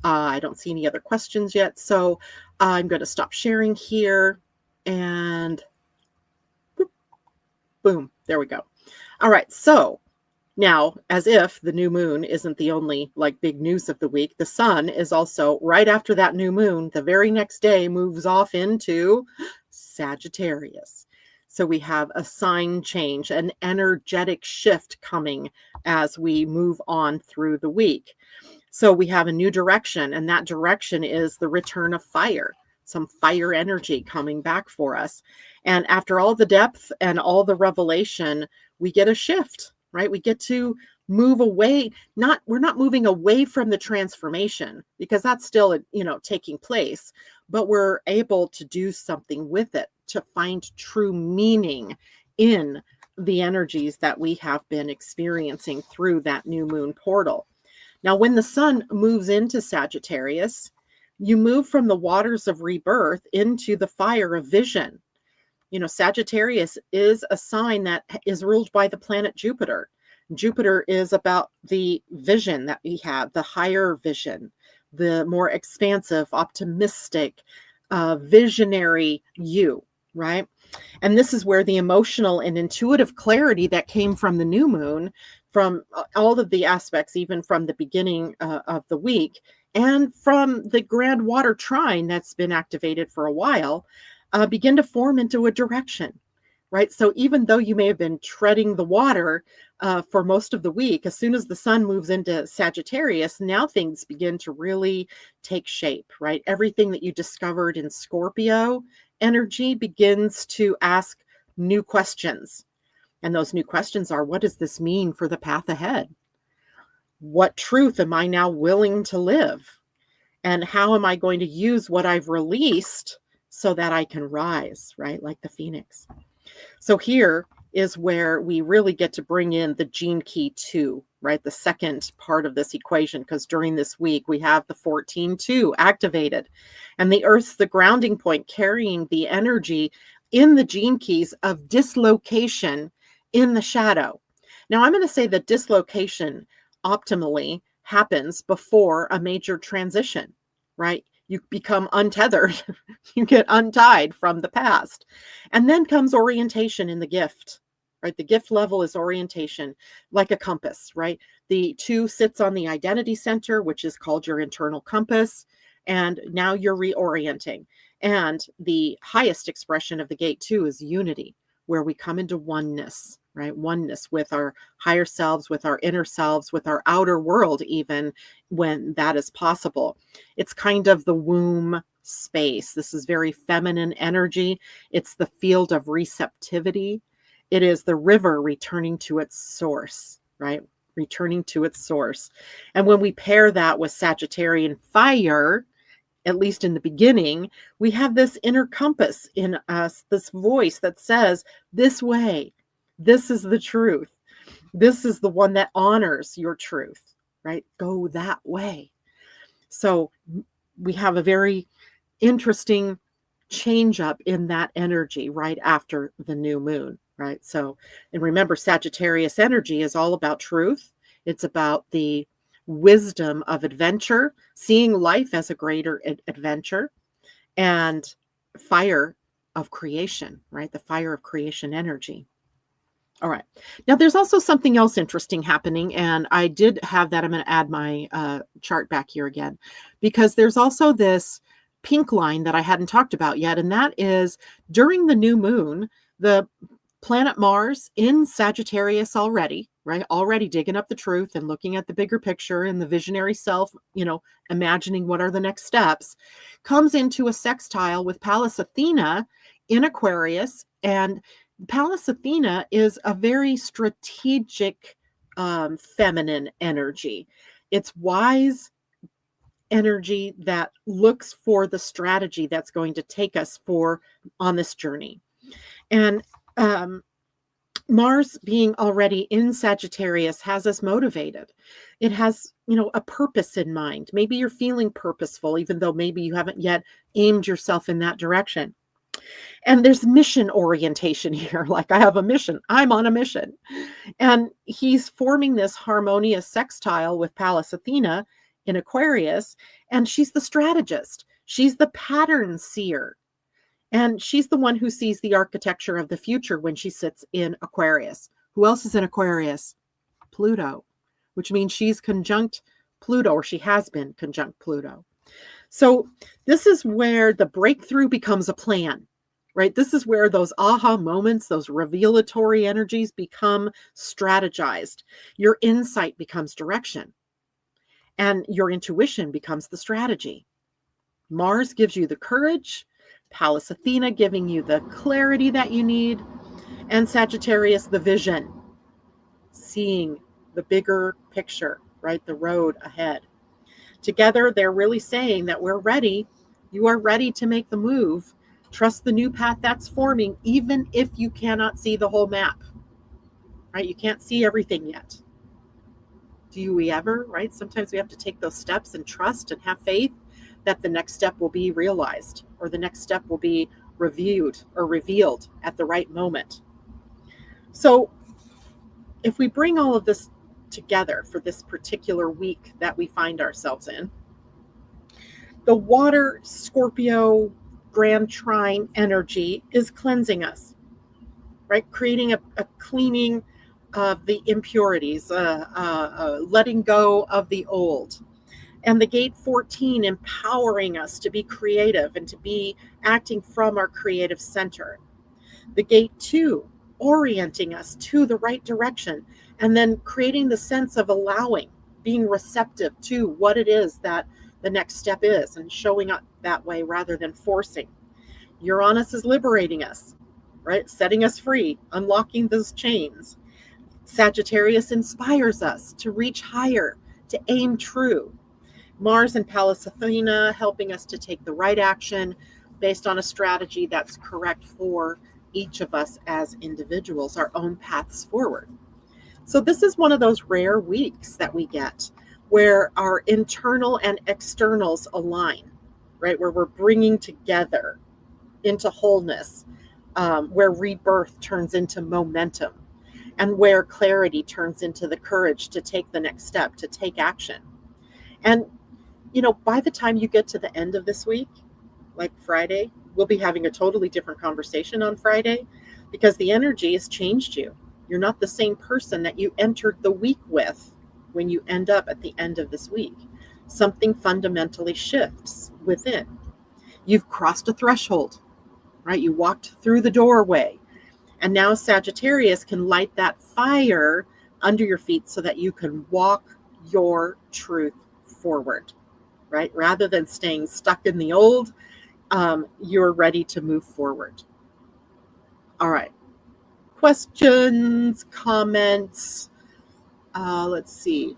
I don't see any other questions yet. So I'm going to stop sharing here and boom, there we go. All right, so now, as if the new moon isn't the only big news of the week, the sun is also right after that new moon, the very next day moves off into Sagittarius. So we have a sign change, an energetic shift coming as we move on through the week. So we have a new direction, and that direction is the return of fire, some fire energy coming back for us. And after all the depth and all the revelation, we get a shift, right? We get to move away. We're not moving away from the transformation because that's still, taking place, but we're able to do something with it to find true meaning in the energies that we have been experiencing through that new moon portal. Now, when the sun moves into Sagittarius, you move from the waters of rebirth into the fire of vision. Sagittarius is a sign that is ruled by the planet Jupiter. Jupiter is about the vision that we have, the higher vision, the more expansive, optimistic, visionary you, right? And this is where the emotional and intuitive clarity that came from the new moon, from all of the aspects, even from the beginning of the week, and from the Grand Water Trine that's been activated for a while, begin to form into a direction, right? So even though you may have been treading the water for most of the week, as soon as the sun moves into Sagittarius, now things begin to really take shape, right? Everything that you discovered in Scorpio energy begins to ask new questions. And those new questions are, what does this mean for the path ahead? What truth am I now willing to live? And how am I going to use what I've released so that I can rise, right? Like the phoenix. So here is where we really get to bring in the gene key 2, right? The second part of this equation, because during this week we have the 14-2 activated, and the Earth's the grounding point, carrying the energy in the gene keys of dislocation in the shadow. Now, I'm going to say that dislocation optimally happens before a major transition, right? You become untethered, you get untied from the past. And then comes orientation in the gift, right? The gift level is orientation, like a compass, right? The 2 sits on the identity center, which is called your internal compass. And now you're reorienting. And the highest expression of the gate 2 is unity, where we come into oneness, right? Oneness with our higher selves, with our inner selves, with our outer world, even when that is possible. It's kind of the womb space. This is very feminine energy. It's the field of receptivity. It is the river returning to its source, right? Returning to its source. And when we pair that with Sagittarian fire, at least in the beginning, we have this inner compass in us, this voice that says, this way, this is the truth. This is the one that honors your truth, right? Go that way. So we have a very interesting change up in that energy right after the new moon, right? So, and remember, Sagittarius energy is all about truth. It's about the wisdom of adventure, seeing life as a greater adventure, and fire of creation, right? The fire of creation energy. All right. Now, there's also something else interesting happening, and I did have that. I'm going to add my chart back here again, because there's also this pink line that I hadn't talked about yet, and that is during the new moon, the planet Mars in Sagittarius already, right? Already digging up the truth and looking at the bigger picture and the visionary self, imagining what are the next steps, comes into a sextile with Pallas Athena in Aquarius. And Pallas Athena is a very strategic feminine energy. It's wise energy that looks for the strategy that's going to take us on this journey. And Mars being already in Sagittarius has us motivated. It has, a purpose in mind. Maybe you're feeling purposeful, even though maybe you haven't yet aimed yourself in that direction. And there's mission orientation here. Like, I have a mission. I'm on a mission. And he's forming this harmonious sextile with Pallas Athena in Aquarius. And she's the strategist. She's the pattern seer. And she's the one who sees the architecture of the future when she sits in Aquarius. Who else is in Aquarius? Pluto, which means she's conjunct Pluto, or she has been conjunct Pluto. So this is where the breakthrough becomes a plan, right? This is where those aha moments, those revelatory energies become strategized. Your insight becomes direction, and your intuition becomes the strategy. Mars gives you the courage, Pallas Athena giving you the clarity that you need, and Sagittarius, the vision, seeing the bigger picture, right? The road ahead. Together, they're really saying that we're ready. You are ready to make the move. Trust the new path that's forming, even if you cannot see the whole map, right? You can't see everything yet. Do we ever, right? Sometimes we have to take those steps and trust and have faith that the next step will be realized, or the next step will be reviewed or revealed at the right moment. So if we bring all of this together for this particular week that we find ourselves in, the water Scorpio Grand Trine energy is cleansing us, right? Creating a cleaning of the impurities, letting go of the old. And the gate 14 empowering us to be creative and to be acting from our creative center. The gate 2 orienting us to the right direction, and then creating the sense of allowing, being receptive to what it is that the next step is, and showing up that way rather than forcing. Uranus is liberating us, right? Setting us free, unlocking those chains. Sagittarius inspires us to reach higher, to aim true. Mars and Pallas Athena helping us to take the right action based on a strategy that's correct for each of us as individuals, our own paths forward. So this is one of those rare weeks that we get where our internal and externals align, right? Where we're bringing together into wholeness, where rebirth turns into momentum, and where clarity turns into the courage to take the next step, to take action. And, by the time you get to the end of this week, like Friday, we'll be having a totally different conversation on Friday, because the energy has changed you. You're not the same person that you entered the week with when you end up at the end of this week. Something fundamentally shifts within. You've crossed a threshold, right? You walked through the doorway. And now Sagittarius can light that fire under your feet so that you can walk your truth forward, right? Rather than staying stuck in the old, you're ready to move forward. All right. Questions, comments. Let's see.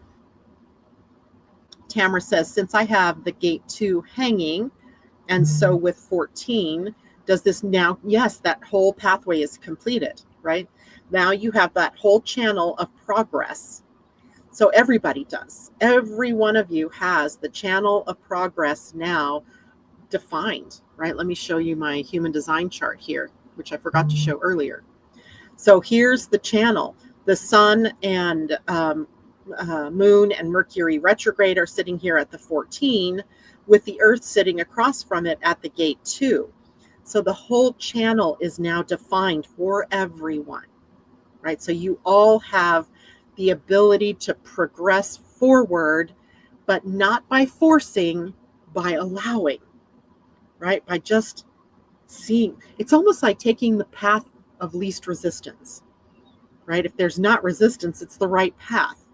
Tamara says, since I have the gate 2 hanging, and so with 14, does this now, yes, that whole pathway is completed, right? Now you have that whole channel of progress. So everybody does. Every one of you has the channel of progress now defined, right? Let me show you my human design chart here, which I forgot to show earlier. So here's the channel. The sun and moon and Mercury retrograde are sitting here at the 14, with the earth sitting across from it at the gate 2. So the whole channel is now defined for everyone, right? So you all have the ability to progress forward, but not by forcing, by allowing, right? By just seeing. It's almost like taking the path of least resistance, right? If there's not resistance, it's the right path,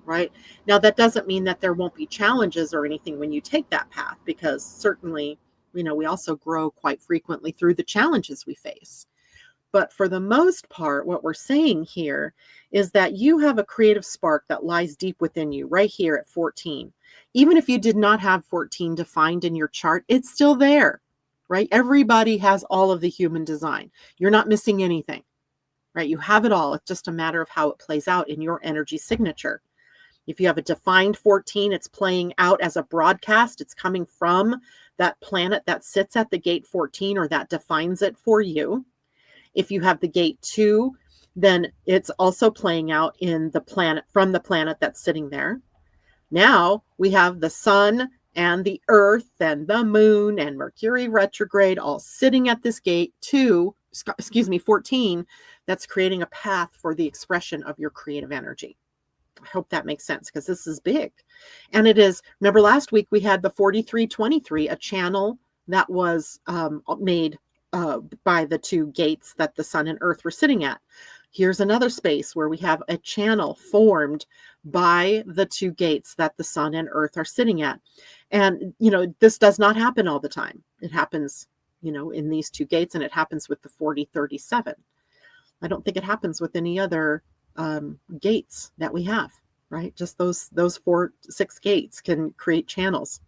right? Now, that doesn't mean that there won't be challenges or anything when you take that path, because certainly, we also grow quite frequently through the challenges we face. But for the most part, what we're saying here is that you have a creative spark that lies deep within you right here at 14. Even if you did not have 14 defined in your chart, it's still there, right? Everybody has all of the human design. You're not missing anything, right? You have it all. It's just a matter of how it plays out in your energy signature. If you have a defined 14, it's playing out as a broadcast. It's coming from that planet that sits at the gate 14, or that defines it for you. If you have the gate 2, then it's also playing out in the planet, from the planet that's sitting there. Now we have the sun and the earth and the moon and Mercury retrograde all sitting at this gate 14, that's creating a path for the expression of your creative energy. I hope that makes sense, because this is big. And it is, remember last week we had the 4323, a channel that was made by the 2 gates that the sun and earth were sitting at. Here's another space where we have a channel formed by the 2 gates that the sun and earth are sitting at. And, this does not happen all the time. It happens, in these 2 gates, and it happens with the 4037. I don't think it happens with any other gates that we have, right? Just those 6 gates can create channels.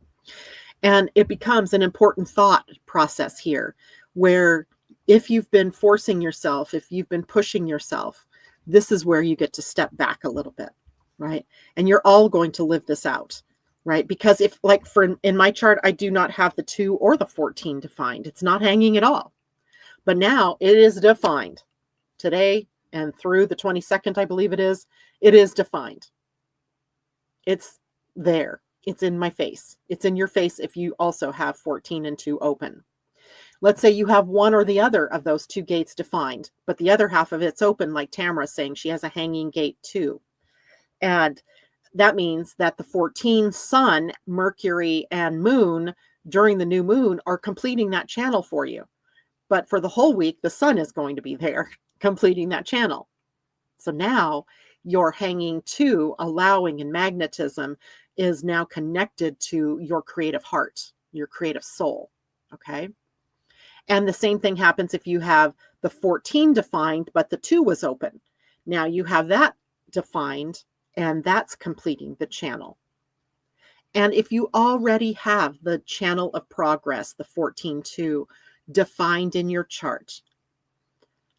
And it becomes an important thought process here, where if you've been forcing yourself, if you've been pushing yourself, this is where you get to step back a little bit, right? And you're all going to live this out, right? Because if, like, in my chart, I do not have the 2 or the 14 defined. It's not hanging at all. But now it is defined today, and through the 22nd, I believe it is defined. It's there. It's in my face. It's in your face if you also have 14 and 2 open. Let's say you have one or the other of those two gates defined, but the other half of it's open, like Tamara's saying, she has a hanging gate too. And that means that the 14 sun, Mercury, and moon during the new moon are completing that channel for you. But for the whole week, the sun is going to be there completing that channel. So now your hanging two, allowing, and magnetism is now connected to your creative heart, your creative soul. Okay. And the same thing happens if you have the 14 defined, but the 2 was open. Now you have that defined, and that's completing the channel. And if you already have the channel of progress, the 14-2, defined in your chart,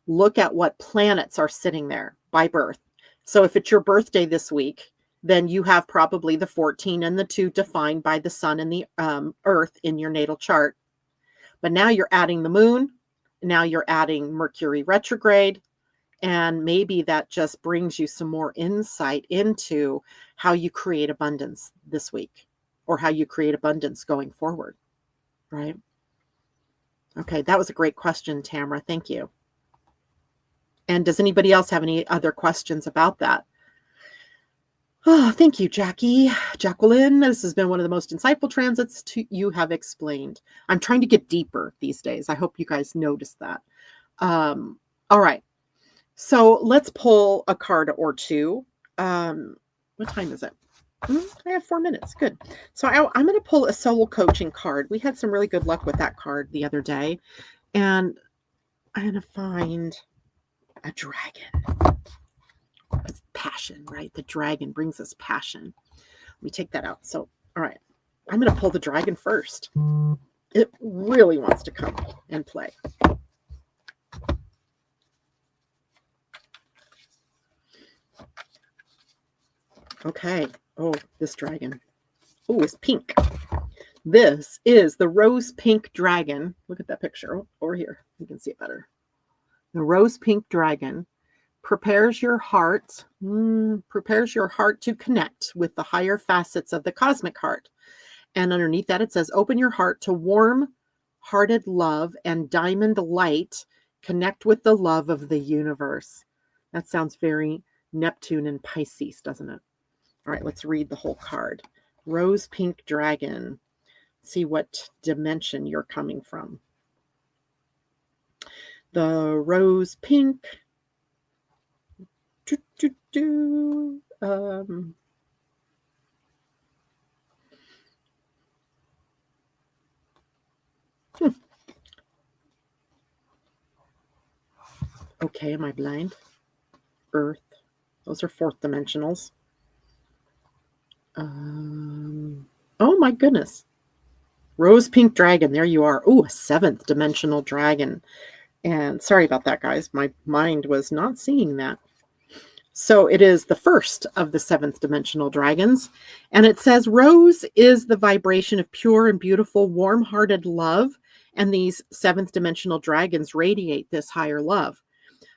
look at what planets are sitting there by birth. So if it's your birthday this week, then you have probably the 14 and the 2 defined by the sun and the earth in your natal chart. But now you're adding the moon. Now you're adding Mercury retrograde. And maybe that just brings you some more insight into how you create abundance this week, or how you create abundance going forward, right? Okay, that was a great question, Tamara. Thank you. And does anybody else have any other questions about that? Oh, thank you, Jacqueline. This has been one of the most insightful transits you have explained. I'm trying to get deeper these days. I hope you guys noticed that. All right. So let's pull a card or two. What time is it? I have 4 minutes. Good. So I'm going to pull a soul coaching card. We had some really good luck with that card the other day. And I'm going to find a dragon. It's passion, right? The dragon brings us passion. Let me take that out. So, all right. I'm going to pull the dragon first. It really wants to come and play. Okay. Oh, this dragon. Oh, it's pink. This is the rose pink dragon. Look at that picture over here. You can see it better. The rose pink dragon prepares your heart to connect with the higher facets of the cosmic heart. And underneath that, it says, open your heart to warm-hearted love and diamond light. Connect with the love of the universe. That sounds very Neptune and Pisces, doesn't it? All right, let's read the whole card. Rose pink dragon. See what dimension you're coming from. The rose pink. Okay, am I blind? Earth. Those are fourth dimensionals. Oh my goodness. Rose pink dragon. There you are. Oh, a seventh dimensional dragon. And sorry about that, guys. My mind was not seeing that. So it is the first of the seventh dimensional dragons. And it says, rose is the vibration of pure and beautiful, warm-hearted love. And these seventh dimensional dragons radiate this higher love.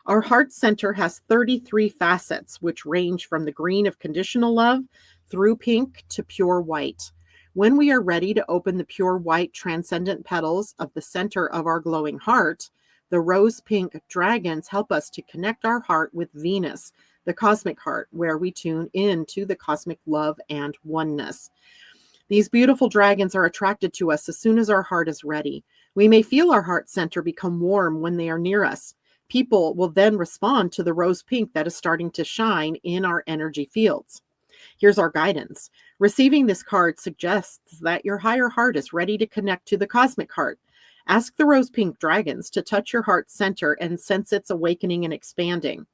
Our heart center has 33 facets, which range from the green of conditional love through pink to pure white. When we are ready to open the pure white transcendent petals of the center of our glowing heart, the rose pink dragons help us to connect our heart with Venus, the cosmic heart, where we tune in to the cosmic love and oneness. These beautiful dragons are attracted to us as soon as our heart is ready. We may feel our heart center become warm when they are near us. People will then respond to the rose pink that is starting to shine in our energy fields. Here's our guidance. Receiving this card suggests that your higher heart is ready to connect to the cosmic heart. Ask the rose pink dragons to touch your heart center and sense its awakening and expanding.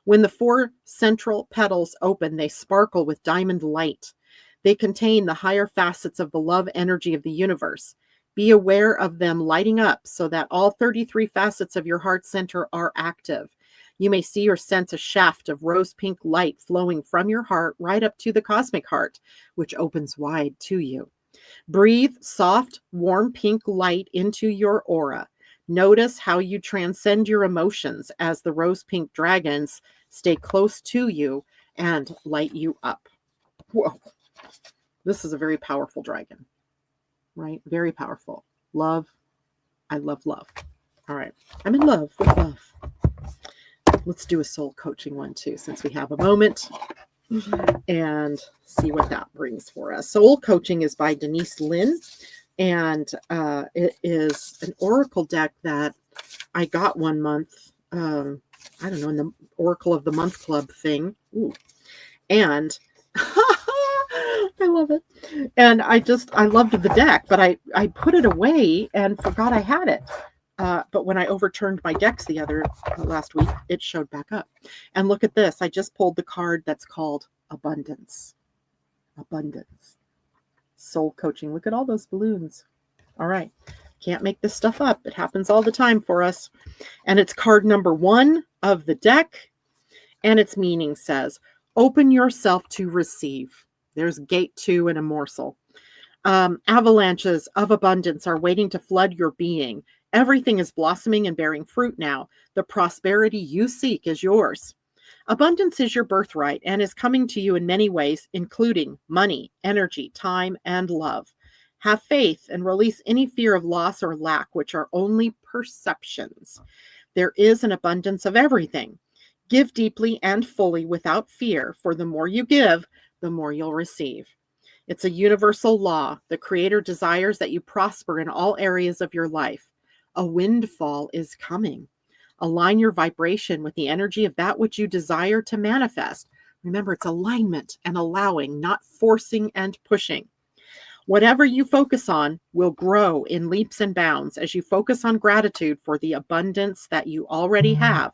When the 4 central petals open, they sparkle with diamond light. They contain the higher facets of the love energy of the universe. Be aware of them lighting up so that all 33 facets of your heart center are active. You may see or sense a shaft of rose pink light flowing from your heart right up to the cosmic heart, which opens wide to you. Breathe soft, warm pink light into your aura. Notice how you transcend your emotions as the rose pink dragons stay close to you and light you up. Whoa. This is a very powerful dragon, right? Very powerful. Love, I love love. All right. I'm in love with love. Let's do a soul coaching one too, since we have a moment, and see what that brings for us. Soul coaching is by Denise Lynn, and it is an oracle deck that I got one month. I don't know, in the Oracle of the Month Club thing. Ooh. And I love it. And I loved the deck, but I put it away and forgot I had it. But when I overturned my decks last week, it showed back up. And look at this. I just pulled the card that's called Abundance. Abundance. Soul coaching. Look at all those balloons. All right. Can't make this stuff up. It happens all the time for us. And it's card number 1 of the deck. And its meaning says, open yourself to receive. There's gate 2 and a morsel. Avalanches of abundance are waiting to flood your being. Everything is blossoming and bearing fruit now. The prosperity you seek is yours. Abundance is your birthright and is coming to you in many ways, including money, energy, time, and love. Have faith and release any fear of loss or lack, which are only perceptions. There is an abundance of everything. Give deeply and fully without fear, for the more you give, the more you'll receive. It's a universal law. The Creator desires that you prosper in all areas of your life. A windfall is coming. Align your vibration with the energy of that which you desire to manifest. Remember, it's alignment and allowing, not forcing and pushing. Whatever you focus on will grow in leaps and bounds as you focus on gratitude for the abundance that you already have.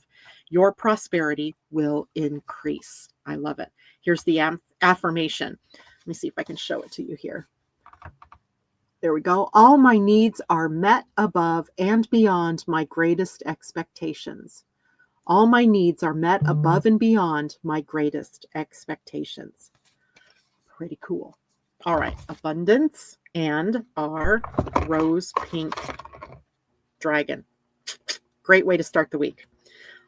Your prosperity will increase. I love it. Here's the affirmation. Let me see if I can show it to you here. There we go. All my needs are met above and beyond my greatest expectations. All my needs are met above and beyond my greatest expectations. Pretty cool. All right. Abundance and our rose pink dragon. Great way to start the week.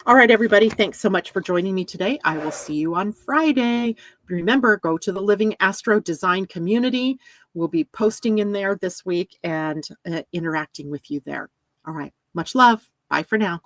All right, everybody. Thanks so much for joining me today. I will see you on Friday. Remember, go to the Living Astro Design community. We'll be posting in there this week and interacting with you there. All right. Much love. Bye for now.